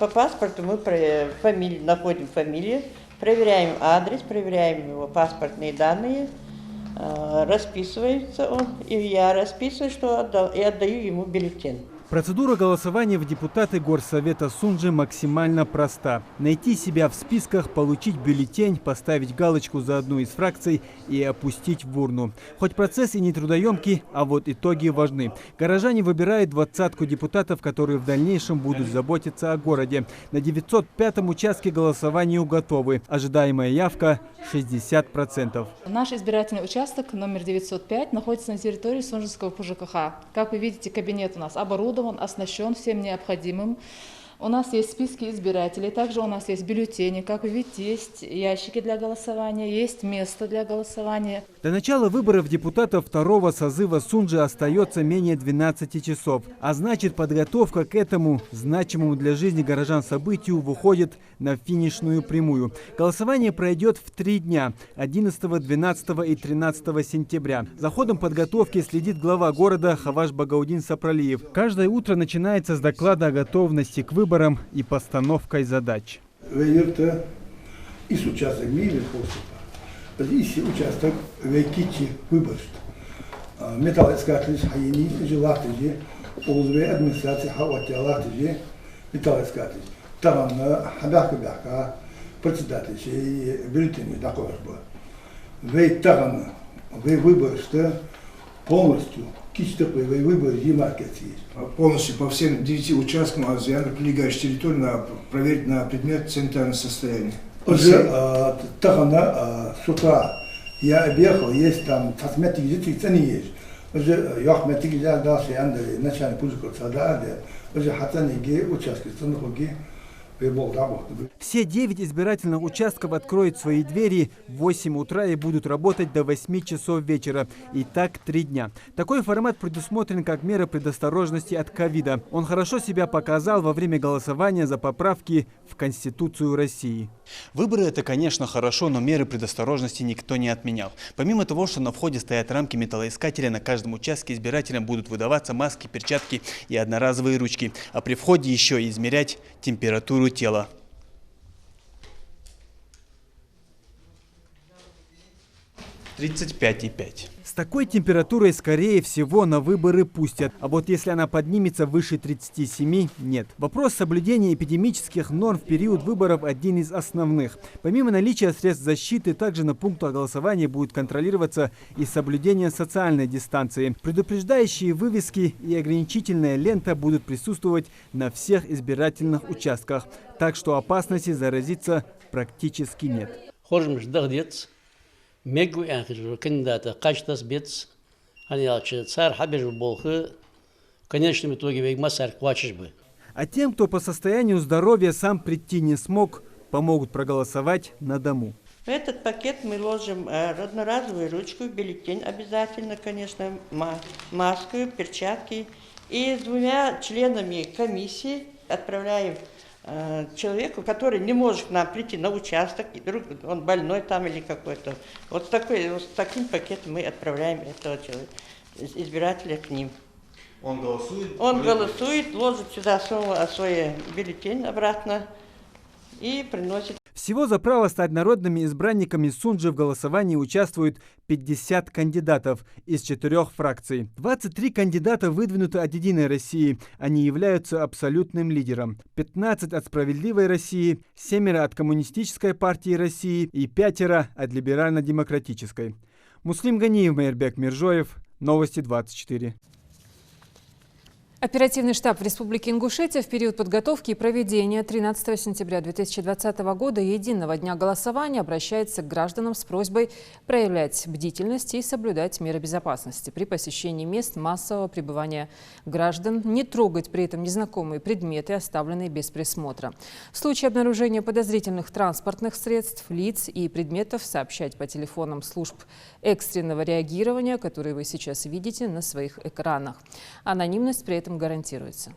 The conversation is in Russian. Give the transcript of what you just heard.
По паспорту мы находим фамилию, проверяем адрес, проверяем его паспортные данные, расписывается он, и я расписываю, и отдаю ему бюллетень. Процедура голосования в депутаты Горсовета Сунджи максимально проста. Найти себя в списках, получить бюллетень, поставить галочку за одну из фракций и опустить в урну. Хоть процесс и не трудоемкий, а вот итоги важны. Горожане выбирают 20 депутатов, которые в дальнейшем будут заботиться о городе. На 905-м участке голосованию готовы. Ожидаемая явка 60%. Наш избирательный участок номер 905 находится на территории Сунжского ПЖКХ. Как вы видите, кабинет у нас оборудован, оснащен всем необходимым. У нас есть списки избирателей, также у нас есть бюллетени. Как вы видите, есть ящики для голосования, есть место для голосования. До начала выборов депутатов второго созыва Сунджи остается менее 12 часов. А значит, подготовка к этому значимому для жизни горожан событию выходит на финишную прямую. Голосование пройдет в 3 дня – 11, 12 и 13 сентября. За ходом подготовки следит глава города Хаваш Багаудин Сапралиев. Каждое утро начинается с доклада о готовности к выборам и постановкой задач. Участок металлоискатель хайни желатыжи улзве администрации хаватялатыжи металлоискатель там хабака председатель бюллетени такой был. Вы там вы выборste полностью полностью по всем 9 участкам азиана прилегающей территории проверить на предмет санитарного состояния. Уже с утра я объехал, есть там косметические цены есть. Уже я дальше начальник пузырька уже хатаники участки ценники. Все 9 избирательных участков откроют свои двери в 8 утра и будут работать до 8 часов вечера. И так 3 дня. Такой формат предусмотрен как мера предосторожности от ковида. Он хорошо себя показал во время голосования за поправки в Конституцию России. Выборы – это, конечно, хорошо, но меры предосторожности никто не отменял. Помимо того, что на входе стоят рамки металлоискателя, на каждом участке избирателям будут выдаваться маски, перчатки и одноразовые ручки. А при входе еще и измерять температуру тела. – 35,5. С такой температурой, скорее всего, на выборы пустят. А вот если она поднимется выше 37, нет. Вопрос соблюдения эпидемических норм в период выборов один из основных. Помимо наличия средств защиты, также на пунктах голосования будет контролироваться и соблюдение социальной дистанции. Предупреждающие вывески и ограничительная лента будут присутствовать на всех избирательных участках. Так что опасности заразиться практически нет. Мегу анхижу кандидата качтас бец, они алчи царь хабежу болхы, в конечном итоге вегма царь квачиш бы. А тем, кто по состоянию здоровья сам прийти не смог, помогут проголосовать на дому. В этот пакет мы ложим одноразовую ручку, бюллетень обязательно, конечно, маску, перчатки. И с 2 членами комиссии отправляем человеку, который не может к нам прийти на участок, вдруг он больной там или какой-то. Вот с таким пакетом мы отправляем этого человека, избирателя к ним. Он голосует? Он голосует, ложит сюда свой бюллетень обратно и приносит. Всего за право стать народными избранниками Сунджи в голосовании участвуют 50 кандидатов из 4 фракций. 23 кандидата выдвинуты от «Единой России». Они являются абсолютным лидером. 15 от «Справедливой России», 7 от Коммунистической партии России и 5 от Либерально-демократической. Муслим Ганиев, Майербек Миржоев. Новости 24. Оперативный штаб в Республике Ингушетия в период подготовки и проведения 13 сентября 2020 года Единого дня голосования обращается к гражданам с просьбой проявлять бдительность и соблюдать меры безопасности при посещении мест массового пребывания граждан, не трогать при этом незнакомые предметы, оставленные без присмотра. В случае обнаружения подозрительных транспортных средств, лиц и предметов сообщать по телефонам служб экстренного реагирования, которые вы сейчас видите на своих экранах. Анонимность при этом гарантируется.